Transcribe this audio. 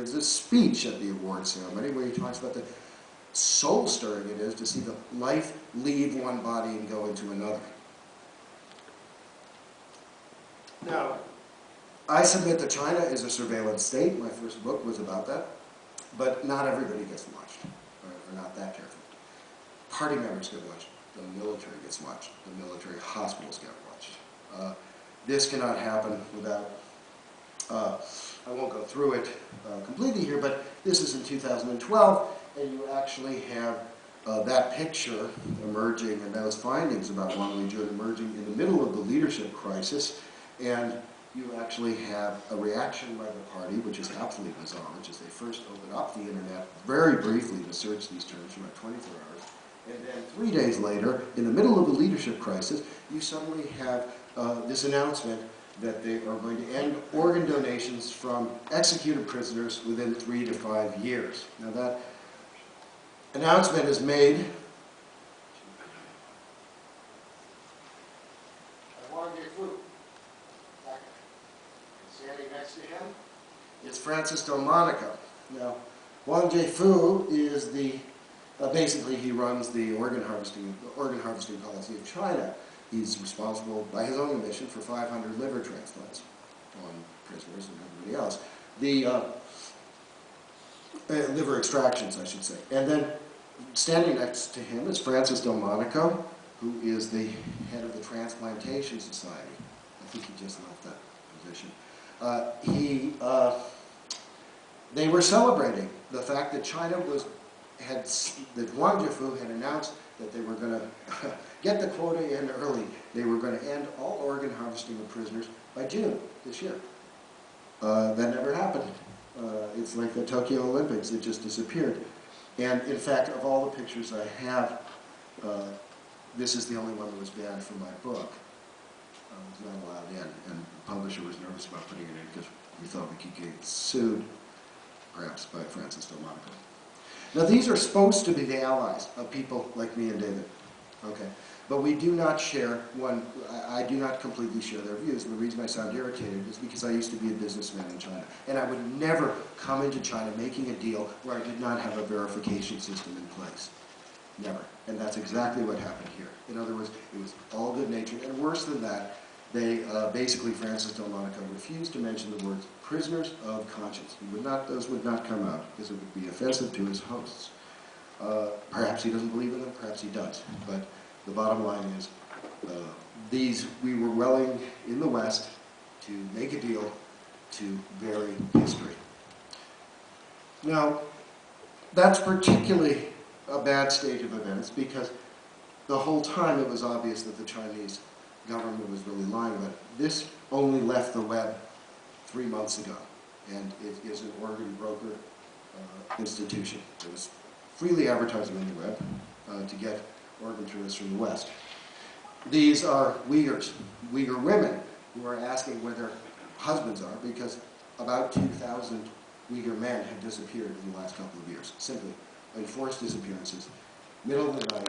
There's this speech at the award ceremony where he talks about the soul-stirring it is to see the life leave one body and go into another. Now, I submit that China is a surveillance state. My first book was about that. But not everybody gets watched, or not that careful. Party members get watched. The military gets watched. The military hospitals get watched. This cannot happen without, I won't go through it completely here, but this is in 2012, and you actually have that picture emerging and those findings about Wang Lijun emerging in the middle of the leadership crisis, and you actually have a reaction by the party, which is absolutely bizarre, which is they first open up the internet very briefly to search these terms for about 24 hours, and then 3 days later, in the middle of the leadership crisis, you suddenly have this announcement that they are going to end organ donations from executed prisoners within 3 to 5 years. Now that announcement is made by Wang Lijun. Standing next to him is Francis Delmonico. Now, Wang Lijun is the basically he runs the organ harvesting policy of China. He's responsible, by his own admission, for 500 liver transplants on prisoners and everybody else. The liver extractions, I should say. And then standing next to him is Francis Delmonico, who is the head of the Transplantation Society. I think he just left that position. They were celebrating the fact that China that Wang Lijun had announced that they were going to get the quota in early. They were going to end all organ harvesting of prisoners by June this year. That never happened. It's like the Tokyo Olympics, it just disappeared. And in fact, of all the pictures I have, this is the only one that was banned from my book. It was not allowed in, and the publisher was nervous about putting it in because we thought we could get sued, perhaps by Francis Delmonico. Now these are supposed to be the allies of people like me and David, okay? But we do not share I do not completely share their views, and the reason I sound irritated is because I used to be a businessman in China, and I would never come into China making a deal where I did not have a verification system in place. Never. And that's exactly what happened here. In other words, it was all good-natured, and worse than that, they basically, Francis Delmonico refused to mention the words prisoners of conscience. Those would not come out because it would be offensive to his hosts. Perhaps he doesn't believe in them, perhaps he does. But the bottom line is, we were willing in the West to make a deal to bury history. Now, that's particularly a bad state of events because the whole time it was obvious that the Chinese government was really lying about it. This only left the web 3 months ago, and it is an organ broker institution. It was freely advertising on the web to get organ tourists from the West. These are Uyghurs, Uyghur women, who are asking where their husbands are because about 2,000 Uyghur men have disappeared in the last couple of years, simply enforced disappearances, middle of the night.